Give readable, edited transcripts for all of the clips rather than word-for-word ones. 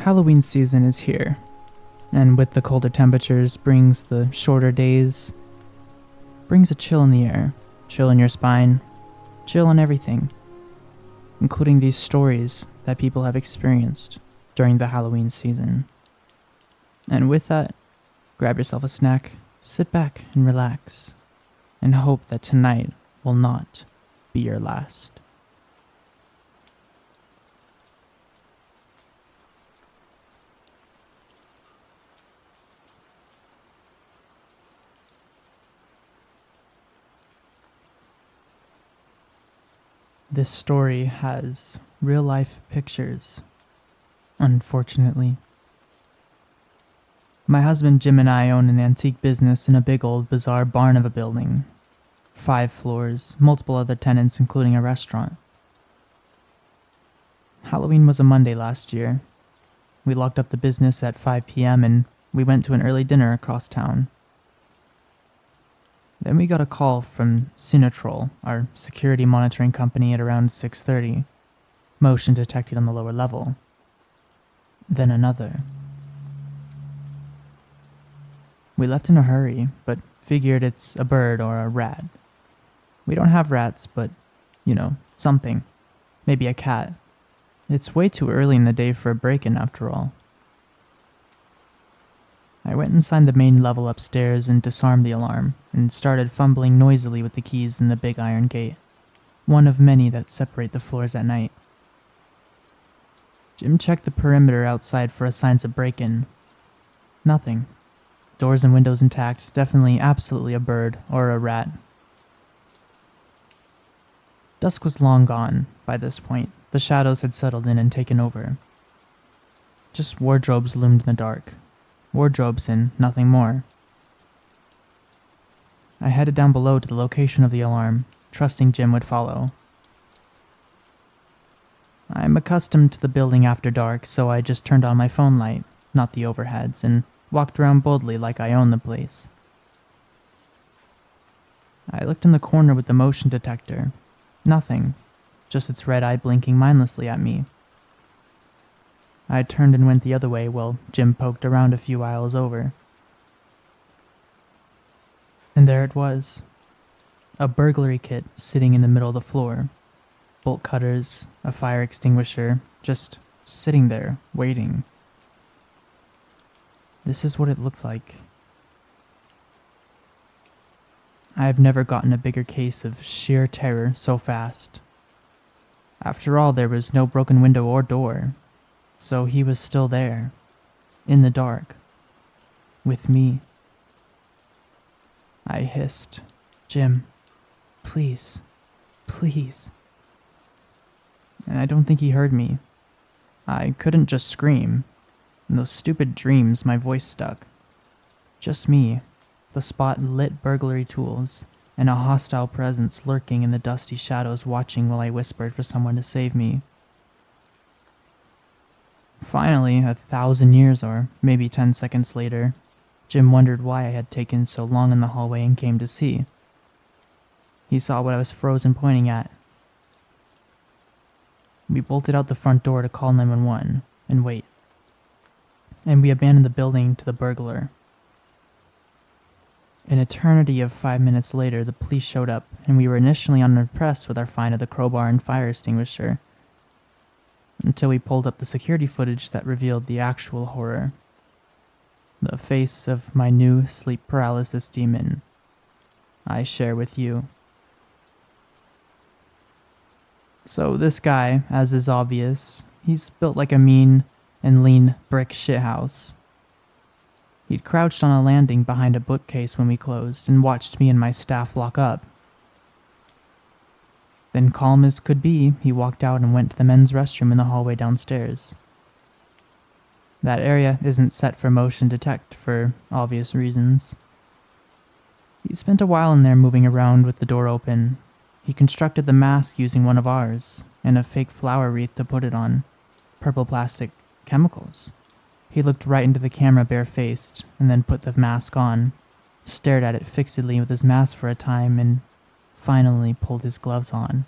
Halloween season is here, and with the colder temperatures brings the shorter days, brings a chill in the air, chill in your spine, chill in everything, including these stories that people have experienced during the Halloween season. And with that, grab yourself a snack, sit back and relax, and hope that tonight will not be your last. This story has real-life pictures, unfortunately. My husband Jim and I own an antique business in a big old bizarre barn of a building. 5 floors, multiple other tenants including a restaurant. Halloween was a Monday last year. We locked up the business at 5 p.m. and we went to an early dinner across town. Then we got a call from Cinetrol, our security monitoring company, at around 6:30. Motion detected on the lower level. Then another. We left in a hurry, but figured it's a bird or a rat. We don't have rats, but, something. Maybe a cat. It's way too early in the day for a break-in after all. I went and signed the main level upstairs and disarmed the alarm, and started fumbling noisily with the keys in the big iron gate, one of many that separate the floors at night. Jim checked the perimeter outside for signs of break-in. Nothing. Doors and windows intact, definitely absolutely a bird or a rat. Dusk was long gone by this point. The shadows had settled in and taken over. Just wardrobes loomed in the dark. Wardrobes and nothing more. I headed down below to the location of the alarm, trusting Jim would follow. I'm accustomed to the building after dark, so I just turned on my phone light, not the overheads, and walked around boldly like I own the place. I looked in the corner with the motion detector. Nothing, just its red eye blinking mindlessly at me. I turned and went the other way while Jim poked around a few aisles over. And there it was. A burglary kit sitting in the middle of the floor. Bolt cutters, a fire extinguisher, just sitting there, waiting. This is what it looked like. I've never gotten a bigger case of sheer terror so fast. After all, there was no broken window or door. So he was still there, in the dark, with me. I hissed, "Jim, please, please." And I don't think he heard me. I couldn't just scream. In those stupid dreams, my voice stuck. Just me, the spot-lit burglary tools, and a hostile presence lurking in the dusty shadows watching while I whispered for someone to save me. Finally, 1,000 years or maybe 10 seconds later, Jim wondered why I had taken so long in the hallway and came to see. He saw what I was frozen pointing at. We bolted out the front door to call 911 and wait. And we abandoned the building to the burglar. An eternity of 5 minutes later, the police showed up, and we were initially unimpressed with our find of the crowbar and fire extinguisher, until we pulled up the security footage that revealed the actual horror. The face of my new sleep paralysis demon I share with you. So this guy, as is obvious, he's built like a mean and lean brick shithouse. He'd crouched on a landing behind a bookcase when we closed and watched me and my staff lock up. Then, calm as could be, he walked out and went to the men's restroom in the hallway downstairs. That area isn't set for motion detect for obvious reasons. He spent a while in there moving around with the door open. He constructed the mask using one of ours, and a fake flower wreath to put it on. Purple plastic chemicals. He looked right into the camera barefaced, and then put the mask on, stared at it fixedly with his mask for a time, and finally pulled his gloves on.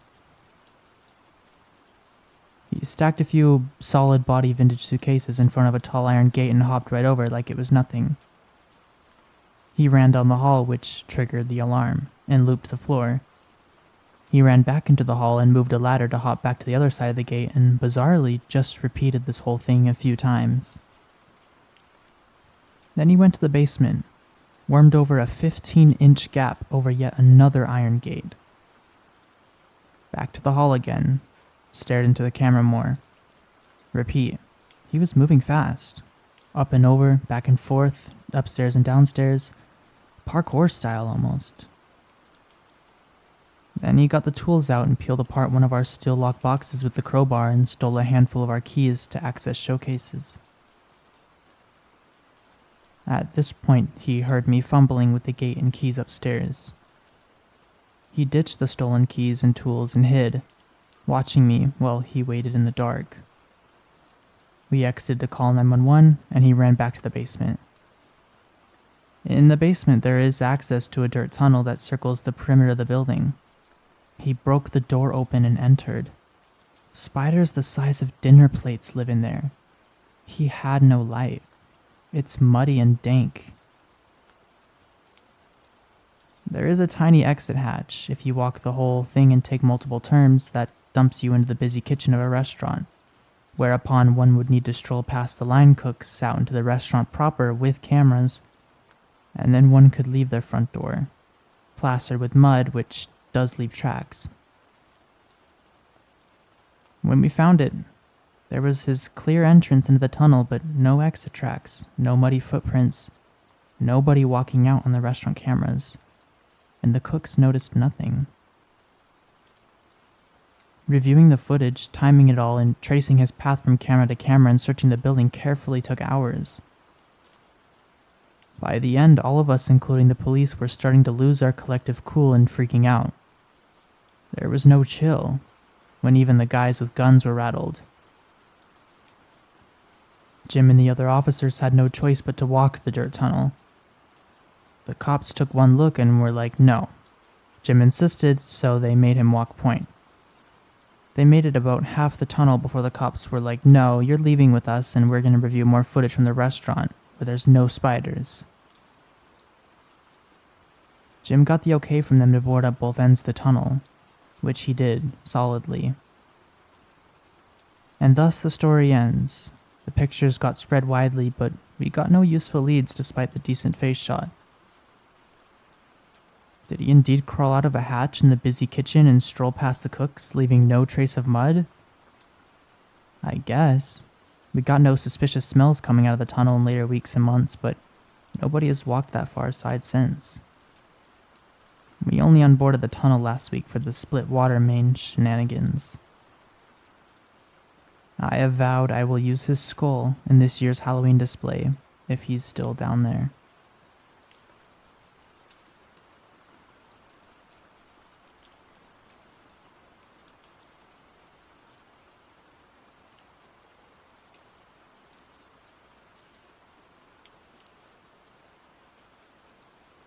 He stacked a few solid body vintage suitcases in front of a tall iron gate and hopped right over like it was nothing. He ran down the hall, which triggered the alarm, and looped the floor. He ran back into the hall and moved a ladder to hop back to the other side of the gate and bizarrely just repeated this whole thing a few times. Then he went to the basement, wormed over a 15-inch gap over yet another iron gate. Back to the hall again, stared into the camera more. Repeat. He was moving fast. Up and over, back and forth, upstairs and downstairs. Parkour style almost. Then he got the tools out and peeled apart one of our steel lock boxes with the crowbar and stole a handful of our keys to access showcases. At this point, he heard me fumbling with the gate and keys upstairs. He ditched the stolen keys and tools and hid, watching me while he waited in the dark. We exited to call 911, and he ran back to the basement. In the basement, there is access to a dirt tunnel that circles the perimeter of the building. He broke the door open and entered. Spiders the size of dinner plates live in there. He had no light. It's muddy and dank. There is a tiny exit hatch if you walk the whole thing and take multiple turns that dumps you into the busy kitchen of a restaurant, whereupon one would need to stroll past the line cooks out into the restaurant proper with cameras, and then one could leave their front door, plastered with mud, which does leave tracks. When we found it, there was his clear entrance into the tunnel, but no exit tracks, no muddy footprints, nobody walking out on the restaurant cameras, and the cooks noticed nothing. Reviewing the footage, timing it all, and tracing his path from camera to camera and searching the building carefully took hours. By the end, all of us, including the police, were starting to lose our collective cool and freaking out. There was no chill, when even the guys with guns were rattled. Jim and the other officers had no choice but to walk the dirt tunnel. The cops took one look and were like, no. Jim insisted, so they made him walk point. They made it about half the tunnel before the cops were like, no, you're leaving with us and we're going to review more footage from the restaurant, where there's no spiders. Jim got the okay from them to board up both ends of the tunnel, which he did, solidly. And thus the story ends. The pictures got spread widely, but we got no useful leads despite the decent face shot. Did he indeed crawl out of a hatch in the busy kitchen and stroll past the cooks, leaving no trace of mud? I guess. We got no suspicious smells coming out of the tunnel in later weeks and months, but nobody has walked that far aside since. We only unboarded the tunnel last week for the split water main shenanigans. I have vowed I will use his skull in this year's Halloween display, if he's still down there.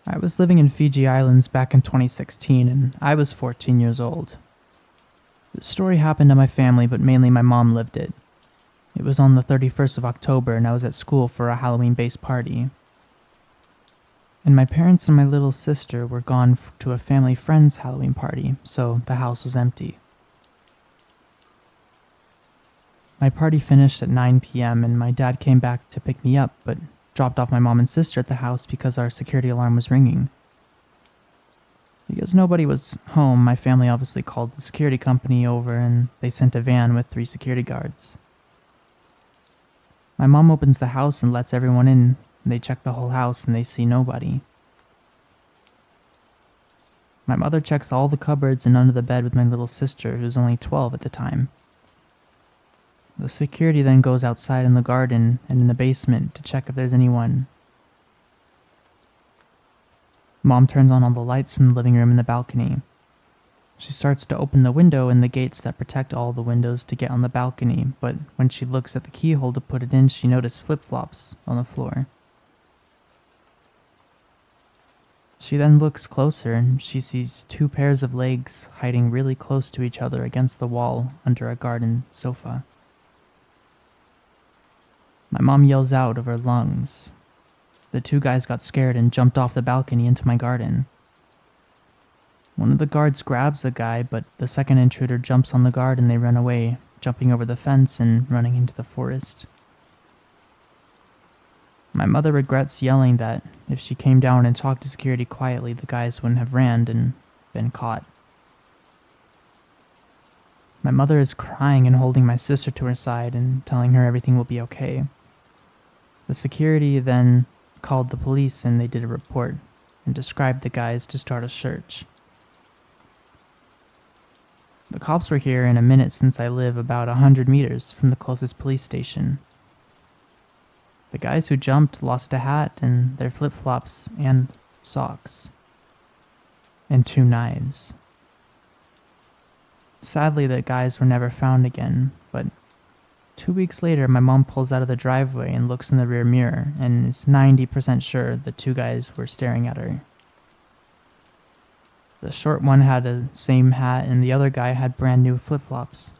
I was living in Fiji Islands back in 2016, and I was 14 years old. This story happened to my family, but mainly my mom lived it. It was on the 31st of October, and I was at school for a Halloween-based party. And my parents and my little sister were gone to a family friend's Halloween party, so the house was empty. My party finished at 9 p.m., and my dad came back to pick me up, but dropped off my mom and sister at the house because our security alarm was ringing. Because nobody was home, my family obviously called the security company over and they sent a van with 3 security guards. My mom opens the house and lets everyone in. They check the whole house and they see nobody. My mother checks all the cupboards and under the bed with my little sister, who's only 12 at the time. The security then goes outside in the garden and in the basement to check if there's anyone. Mom turns on all the lights from the living room and the balcony. She starts to open the window and the gates that protect all the windows to get on the balcony, but when she looks at the keyhole to put it in, she noticed flip-flops on the floor. She then looks closer and she sees two pairs of legs hiding really close to each other against the wall under a garden sofa. My mom yells out of her lungs. The two guys got scared and jumped off the balcony into my garden. One of the guards grabs the guy, but the second intruder jumps on the guard and they run away, jumping over the fence and running into the forest. My mother regrets yelling that if she came down and talked to security quietly, the guys wouldn't have ran and been caught. My mother is crying and holding my sister to her side and telling her everything will be okay. The security then called the police and they did a report and described the guys to start a search. The cops were here in a minute since I live about 100 meters from the closest police station. The guys who jumped lost a hat and their flip-flops and socks. And 2 knives. Sadly, the guys were never found again, but 2 weeks later, my mom pulls out of the driveway and looks in the rear mirror and is 90% sure the 2 guys were staring at her. The short one had the same hat and the other guy had brand new flip-flops.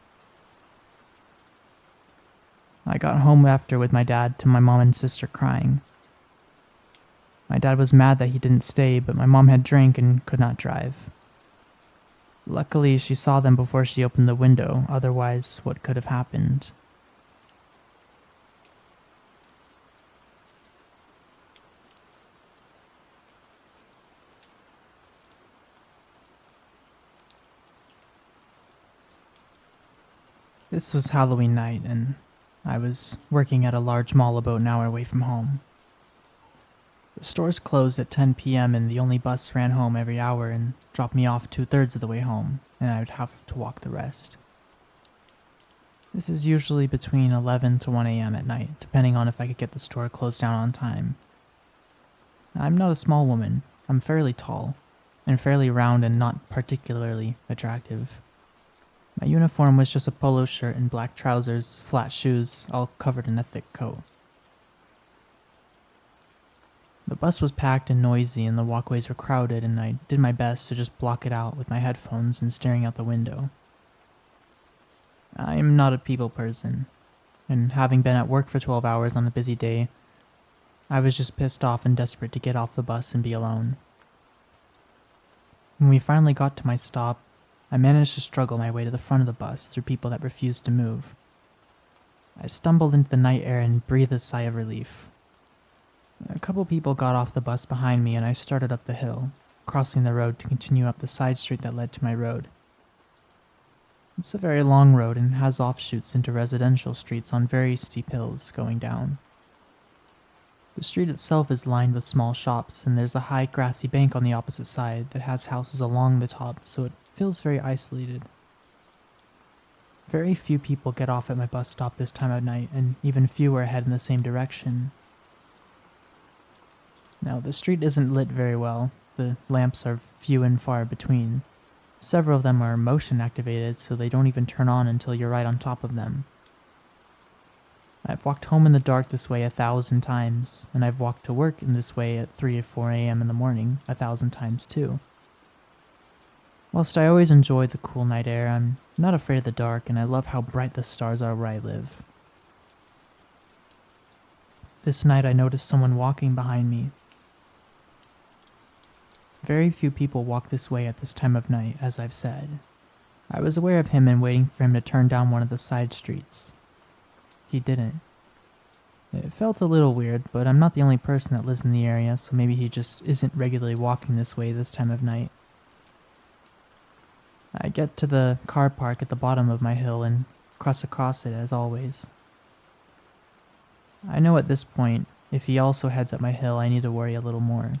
I got home after with my dad to my mom and sister crying. My dad was mad that he didn't stay, but my mom had drank and could not drive. Luckily, she saw them before she opened the window, otherwise what could have happened? This was Halloween night, and I was working at a large mall about an hour away from home. The stores closed at 10 p.m. and the only bus ran home every hour and dropped me off 2/3 of the way home, and I would have to walk the rest. This is usually between 11 to 1 a.m. at night, depending on if I could get the store closed down on time. I'm not a small woman. I'm fairly tall, and fairly round and not particularly attractive. My uniform was just a polo shirt and black trousers, flat shoes, all covered in a thick coat. The bus was packed and noisy and the walkways were crowded, and I did my best to just block it out with my headphones and staring out the window. I am not a people person, and having been at work for 12 hours on a busy day, I was just pissed off and desperate to get off the bus and be alone. When we finally got to my stop, I managed to struggle my way to the front of the bus through people that refused to move. I stumbled into the night air and breathed a sigh of relief. A couple people got off the bus behind me and I started up the hill, crossing the road to continue up the side street that led to my road. It's a very long road and has offshoots into residential streets on very steep hills going down. The street itself is lined with small shops, and there's a high grassy bank on the opposite side that has houses along the top, so it feels very isolated. Very few people get off at my bus stop this time of night, and even fewer head in the same direction. Now, the street isn't lit very well. The lamps are few and far between. Several of them are motion activated, so they don't even turn on until you're right on top of them. I've walked home in the dark this way 1,000 times, and I've walked to work in this way at 3 or 4 a.m. in the morning 1,000 times too. Whilst I always enjoy the cool night air, I'm not afraid of the dark, and I love how bright the stars are where I live. This night I noticed someone walking behind me. Very few people walk this way at this time of night, as I've said. I was aware of him and waiting for him to turn down one of the side streets. He didn't. It felt a little weird, but I'm not the only person that lives in the area, so maybe he just isn't regularly walking this way this time of night. I get to the car park at the bottom of my hill and cross across it as always. I know at this point, if he also heads up my hill, I need to worry a little more.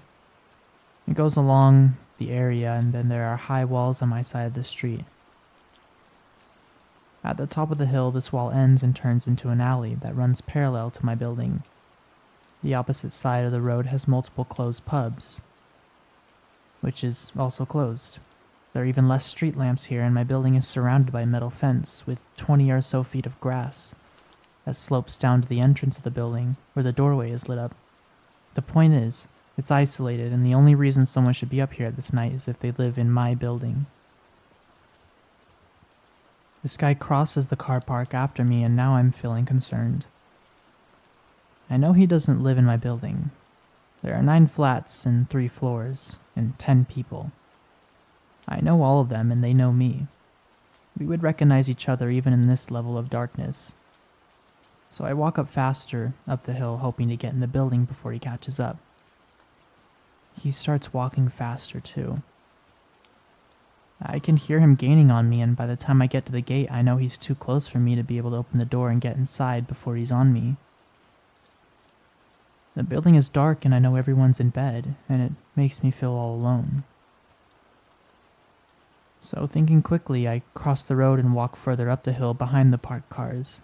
It goes along the area, and then there are high walls on my side of the street. At the top of the hill, this wall ends and turns into an alley that runs parallel to my building. The opposite side of the road has multiple closed pubs, which is also closed. There are even less street lamps here, and my building is surrounded by a metal fence with 20 or so feet of grass that slopes down to the entrance of the building, where the doorway is lit up. The point is, It's isolated, and the only reason someone should be up here this night is if they live in my building. This guy crosses the car park after me, and now I'm feeling concerned. I know he doesn't live in my building. There are 9 flats and 3 floors, and 10 people. I know all of them, and they know me. We would recognize each other even in this level of darkness. So I walk up faster up the hill, hoping to get in the building before he catches up. He starts walking faster too. I can hear him gaining on me, and by the time I get to the gate, I know he's too close for me to be able to open the door and get inside before he's on me. The building is dark and I know everyone's in bed, and it makes me feel all alone. So thinking quickly, I cross the road and walk further up the hill behind the parked cars.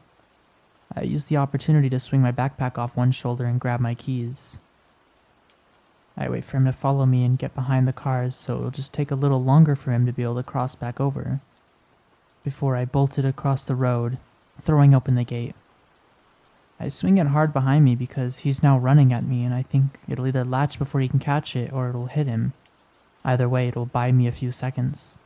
I use the opportunity to swing my backpack off one shoulder and grab my keys. I wait for him to follow me and get behind the cars, so it'll just take a little longer for him to be able to cross back over. Before I bolted across the road, throwing open the gate. I swing it hard behind me because he's now running at me, and I think it'll either latch before he can catch it or it'll hit him. Either way, it'll buy me a few seconds.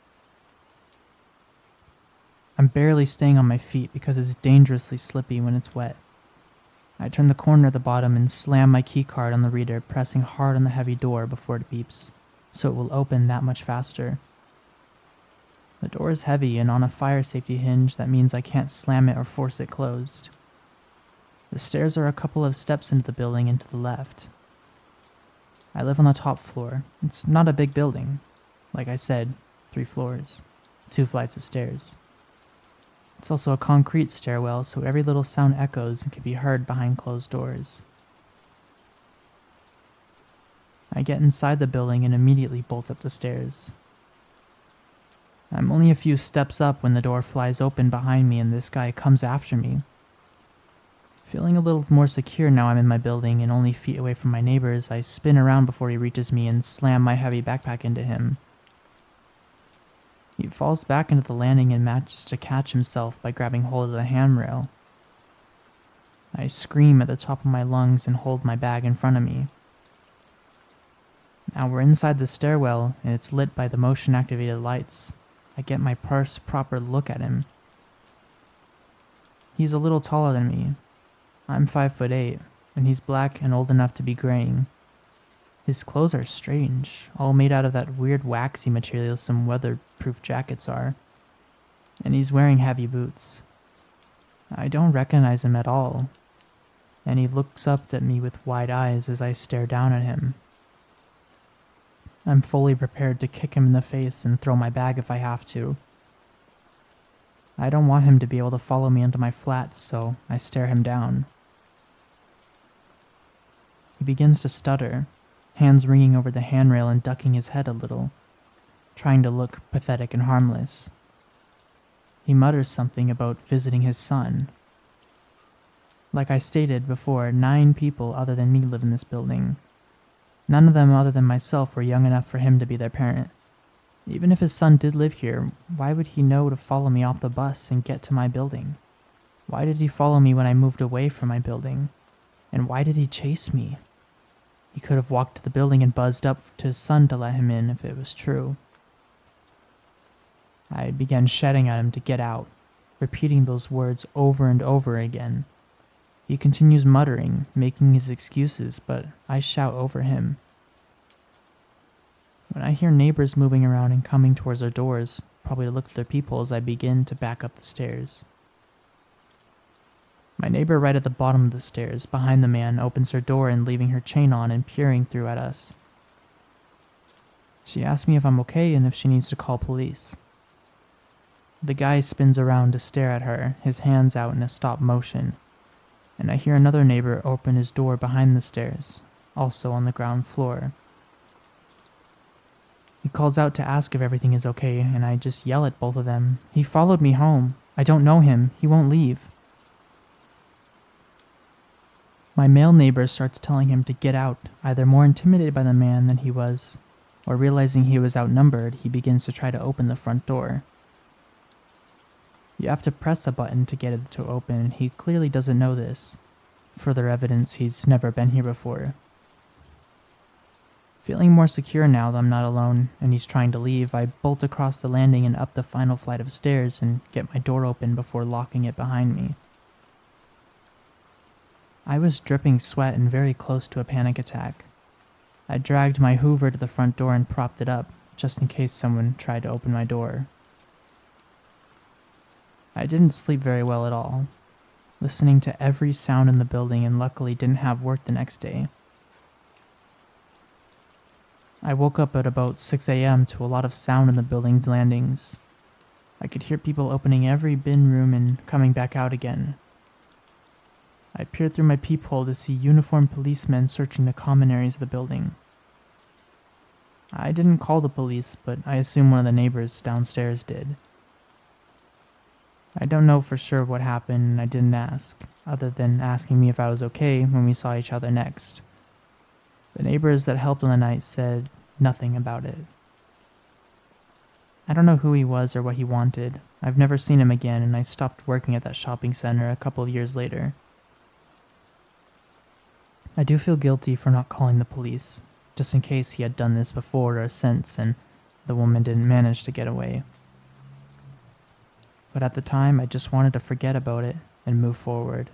I'm barely staying on my feet because it's dangerously slippy when it's wet. I turn the corner at the bottom and slam my keycard on the reader, pressing hard on the heavy door before it beeps, so it will open that much faster. The door is heavy and on a fire safety hinge. That means I can't slam it or force it closed. The stairs are a couple of steps into the building and to the left. I live on the top floor. It's not a big building. Like I said, 3 floors, 2 flights of stairs. It's also a concrete stairwell, so every little sound echoes and can be heard behind closed doors. I get inside the building and immediately bolt up the stairs. I'm only a few steps up when the door flies open behind me and this guy comes after me. Feeling a little more secure now I'm in my building and only feet away from my neighbors, I spin around before he reaches me and slam my heavy backpack into him. He falls back into the landing and manages to catch himself by grabbing hold of the handrail. I scream at the top of my lungs and hold my bag in front of me. Now we're inside the stairwell and it's lit by the motion-activated lights. I get my first proper look at him. He's a little taller than me. I'm 5'8", and he's black and old enough to be graying. His clothes are strange, all made out of that weird waxy material some weatherproof jackets are. And he's wearing heavy boots. I don't recognize him at all, and he looks up at me with wide eyes as I stare down at him. I'm fully prepared to kick him in the face and throw my bag if I have to. I don't want him to be able to follow me into my flat, so I stare him down. He begins to stutter, hands ringing over the handrail and ducking his head a little, trying to look pathetic and harmless. He mutters something about visiting his son. Like I stated before, 9 people other than me live in this building. None of them other than myself were young enough for him to be their parent. Even if his son did live here, why would he know to follow me off the bus and get to my building? Why did he follow me when I moved away from my building? And why did he chase me? He could have walked to the building and buzzed up to his son to let him in if it was true. I began shouting at him to get out, repeating those words over and over again. He continues muttering, making his excuses, but I shout over him. When I hear neighbors moving around and coming towards our doors, probably to look at their peepholes, I begin to back up the stairs. My neighbor right at the bottom of the stairs, behind the man, opens her door and leaving her chain on and peering through at us. She asks me if I'm okay and if she needs to call police. The guy spins around to stare at her, his hands out in a stop motion, and I hear another neighbor open his door behind the stairs, also on the ground floor. He calls out to ask if everything is okay, and I just yell at both of them. He followed me home. I don't know him. He won't leave. My male neighbor starts telling him to get out, either more intimidated by the man than he was, or realizing he was outnumbered, he begins to try to open the front door. You have to press a button to get it to open, and he clearly doesn't know this. Further evidence he's never been here before. Feeling more secure now that I'm not alone and he's trying to leave, I bolt across the landing and up the final flight of stairs and get my door open before locking it behind me. I was dripping sweat and very close to a panic attack. I dragged my Hoover to the front door and propped it up, just in case someone tried to open my door. I didn't sleep very well at all, listening to every sound in the building, and luckily didn't have work the next day. I woke up at about 6 a.m. to a lot of sound in the building's landings. I could hear people opening every bin room and coming back out again. I peered through my peephole to see uniformed policemen searching the common areas of the building. I didn't call the police, but I assume one of the neighbors downstairs did. I don't know for sure what happened, and I didn't ask, other than asking me if I was okay when we saw each other next. The neighbors that helped on the night said nothing about it. I don't know who he was or what he wanted. I've never seen him again, and I stopped working at that shopping center a couple of years later. I do feel guilty for not calling the police, just in case he had done this before or since and the woman didn't manage to get away. But at the time, I just wanted to forget about it and move forward.